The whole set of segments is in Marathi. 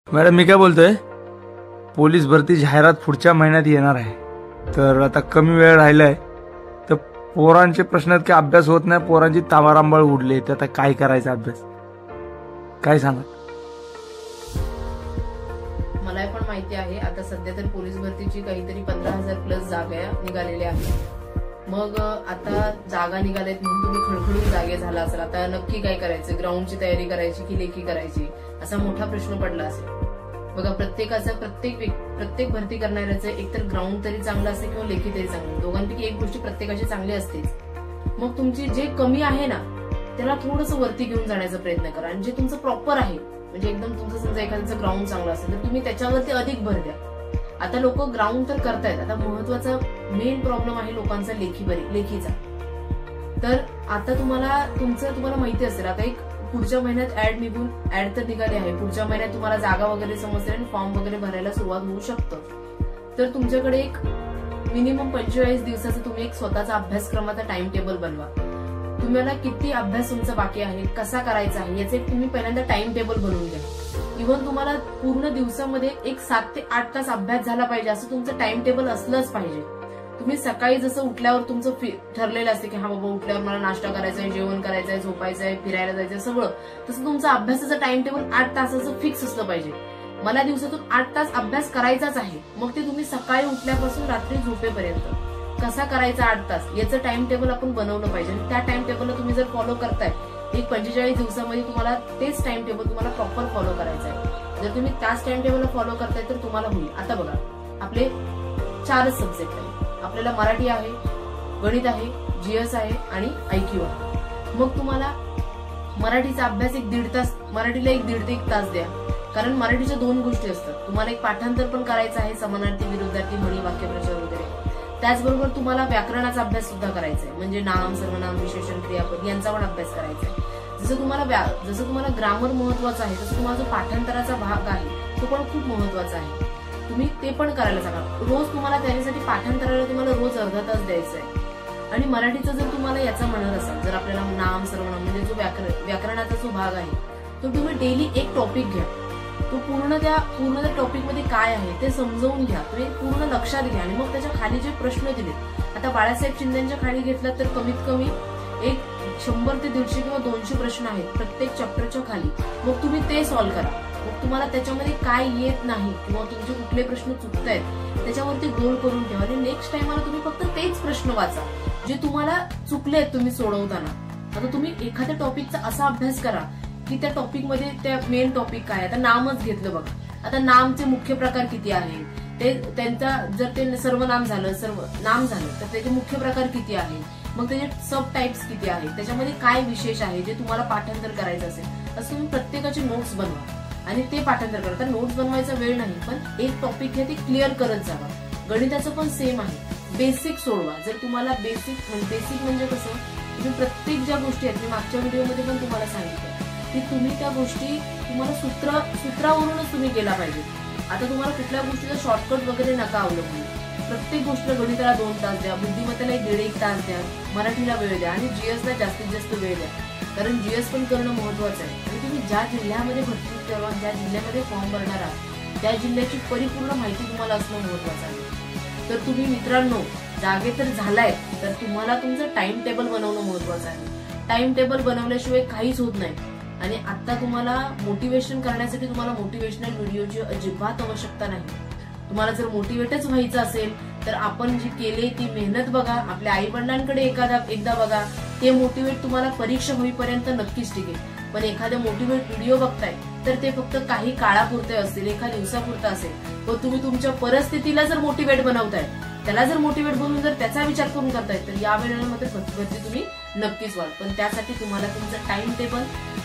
मॅडम मी काय बोलतोय, पोलीस भरती जाहिरात पुढच्या महिन्यात येणार आहे. तर आता कमी वेळ राहिलाय, तर पोरांचे प्रश्न आहेत की अभ्यास होत नाही, पोरांची तामारांबळ उडली, तर आता काय करायचं अभ्यास, काय सांगा. मला पण माहिती आहे आता सध्या तर पोलीस भरतीची काहीतरी 15,000 प्लस जागा निघालेल्या आहेत. मग आता जागा निघाल्यात म्हणून तुम्ही खळखळून जागे झाला असेल. आता नक्की काय करायचं, ग्राउंडची तयारी करायची की लेखी करायची, असा मोठा प्रश्न पडला असेल. बघा, प्रत्येक भरती करणाऱ्याचं एकतर ग्राउंड तरी चांगलं असते किंवा लेखी तरी चांगलं, दोघांपैकी एक गोष्टी प्रत्येकाची चांगली असतेच. मग तुमची जे कमी आहे ना त्याला थोडंसं वरती घेऊन जाण्याचा प्रयत्न करा, आणि जे तुमचं प्रॉपर आहे म्हणजे एकदम तुमचं समजा एखाद्याचं ग्राउंड चांगलं असेल तर तुम्ही त्याच्यावरती अधिक भर द्या. आता लोक ग्राउंड तर करतायत, आता महत्वाचा मेन प्रॉब्लेम आहे लोकांचा लेखीचा. तर आता तुम्हाला माहिती असेल आता एक पुढच्या महिन्यात ऍड तर निघाली आहे. पुढच्या महिन्यात तुम्हाला जागा वगैरे समजते आणि फॉर्म वगैरे भरायला सुरुवात होऊ शकतं. तर तुमच्याकडे एक मिनिमम 45 दिवसाचा तुम्ही एक स्वतःचा अभ्यासक्रमाचा टाइम टेबल बनवा. तुम्हाला किती अभ्यास तुमचा बाकी आहे, कसा करायचा आहे याचे तुम्ही पहिल्यांदा टाइम टेबल बनवून द्या. इव्हन तुम्हाला पूर्ण दिवसामध्ये एक 7 ते 8 तास अभ्यास झाला पाहिजे असं तुमचं टाइम टेबल असलंच पाहिजे. तुम्ही सकाळी जसं उठल्यावर तुमचं ठरलेलं असते की हा बाबा उठल्यावर मला नाश्ता करायचा आहे, जेवण करायचं आहे, झोपायचं आहे, फिरायला जायचं सगळं, तसं तुमचं अभ्यासाचं टाइम टेबल 8 तासाचं फिक्स असलं पाहिजे. मला दिवसातून 8 तास अभ्यास करायचाच आहे. मग ते तुम्ही सकाळी उठल्यापासून रात्री झोपेपर्यंत कसा करायचा 8 तास याचं टाइम टेबल आपण बनवलं पाहिजे. आणि त्या टाइम टेबलला तुम्ही जर फॉलो करताय एक 45 दिवसामध्ये तुम्हाला तेच टाइम टेबल तुम्हाला प्रॉपर फॉलो करायचं आहे. जर तुम्ही त्याच टाइम टेबलला फॉलो करताय तर तुम्हाला होईल. आता बघा, आपले 4च सब्जेक्ट आहे. आपल्याला मराठी आहे, गणित आहे, जीएस आहे आणि आयक्यू आहे. मग तुम्हाला मराठीचा अभ्यास एक 1.5 तास, मराठीला एक 1.5 ते 1 तास द्या. कारण मराठीच्या 2 गोष्टी असतात. तुम्हाला एक पाठांतर पण करायचं आहे, समानार्थी, विरुद्धार्थी, म्हणी, वाक्यप्रचार वगैरे. त्याचबरोबर तुम्हाला व्याकरणाचा अभ्यास सुद्धा करायचा आहे, म्हणजे नाम, सर्वनाम, विशेषण, क्रियापद यांचा पण अभ्यास करायचा आहे. जसं तुम्हाला ग्रामर महत्वाचं आहे तसं तुम्हाला जो पाठांतराचा भाग आहे तो पण खूप महत्वाचा आहे. तुम्ही ते पण करायला सांगा. रोज तुम्हाला त्यासाठी पाठांतराला तुम्हाला रोज अर्धा तास द्यायचा आहे. आणि मराठीचं जर तुम्हाला याचा म्हणत असाल, जर आपल्याला नाम, सर्वनाम म्हणजे जो व्याकरणाचा जो भाग आहे तो तुम्ही डेली एक टॉपिक घ्या. तो पूर्ण त्या टॉपिक मध्ये काय आहे ते समजावून घ्या, तुम्ही पूर्ण लक्षात घ्या. आणि मग त्याच्या खाली जे प्रश्न दिलेत, आता बाळासाहेब शिंदेच्या खाली घेतला तर कमीत कमी एक 100 ते 150 किंवा 200 प्रश्न आहेत प्रत्येक चॅप्टरच्या खाली. मग तुम्ही ते सॉल्व्ह करा. मग तुम्हाला त्याच्यामध्ये काय येत नाही किंवा तुमचे कुठले प्रश्न चुकतायत त्याच्यावरती गोल करून ठेवा. आणि नेक्स्ट टाइमला तुम्ही फक्त तेच प्रश्न वाचा जे तुम्हाला चुकलेत तुम्ही सोडवताना. आता तुम्ही एखाद्या टॉपिकचा असा अभ्यास करा की त्या टॉपिक मध्ये त्या मेन टॉपिक काय. आता नामच घेतलं बघा, आता नामचे मुख्य प्रकार किती आहे, ते त्यांचा जर ते सर्वनाम झालं, नाम झालं तर त्याचे मुख्य प्रकार किती आहे, मग त्याचे सब टाइप्स किती आहेत, त्याच्यामध्ये काय विशेष आहे जे तुम्हाला पाठांतर करायचं असेल, असं तुम्ही प्रत्येकाचे नोट्स बनवा आणि ते पाठांतर करा. तर नोट्स बनवायचा वेळ नाही, पण एक टॉपिक आहे ते क्लिअर करत जावा. गणिताचं पण सेम आहे, बेसिक सोडवा. जर तुम्हाला बेसिक म्हणजे कसं, तुम्ही प्रत्येक ज्या गोष्टी आहेत, मी मागच्या व्हिडिओमध्ये पण तुम्हाला सांगितलं की तुम्ही त्या गोष्टी तुम्हाला सूत्रावरूनच तुम्ही गेला पाहिजे. आता तुम्हाला कुठल्या गोष्टीचा शॉर्टकट वगैरे नका अवलंबून. प्रत्येक गोष्टीला गणिताला 2 तास द्या, बुद्धिमत्तेला 1.5 तास द्या, मराठीला वेळ द्या आणि जीएसला जास्तीत जास्त वेळ द्या. कारण जीएस पण करणं महत्वाचं आहे. आणि तुम्ही ज्या जिल्ह्यामध्ये भरती करा, ज्या जिल्ह्यामध्ये फॉर्म भरणार आहात त्या जिल्ह्याची परिपूर्ण माहिती तुम्हाला असणं महत्वाचं आहे. तर तुम्ही मित्रांनो जागे तर झालाय तर तुम्हाला तुमचं टाइम टेबल बनवणं महत्वाचं आहे. टाइम टेबल बनवल्याशिवाय काहीच होत नाही. आणि आता तुम्हाला मोटिवेशन करण्यासाठी तुम्हाला मोटिवेशनल व्हिडिओची अजिबात आवश्यकता नाही. तुम्हाला जर मोटिवेटच व्हायचं असेल तर आपण जी केली ती मेहनत बघा, आपल्या आई वडिलांकडे एकदा बघा. ते मोटिवेट तुम्हाला परीक्षा होईपर्यंत नक्कीच टिकेल. पण एखाद्या मोटिवेट व्हिडिओ बघताय तर ते फक्त काही काळापुरते असतील, एका दिवसापुरतं असेल. पण तुम्ही तुमच्या परिस्थितीला जर मोटिवेट बनवताय, त्याला जर मोटिवेट बनवून जर त्याचा विचार करून करताय तर या वेळेमध्ये भरती तुम्ही नक्कीच व्हाल. पण त्यासाठी तुम्हाला तुमचं टाइम टेबल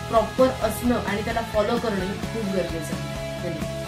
प्रॉपर असणं आणि त्याला फॉलो करणं खूप गरजेचं आहे. धन्यवाद.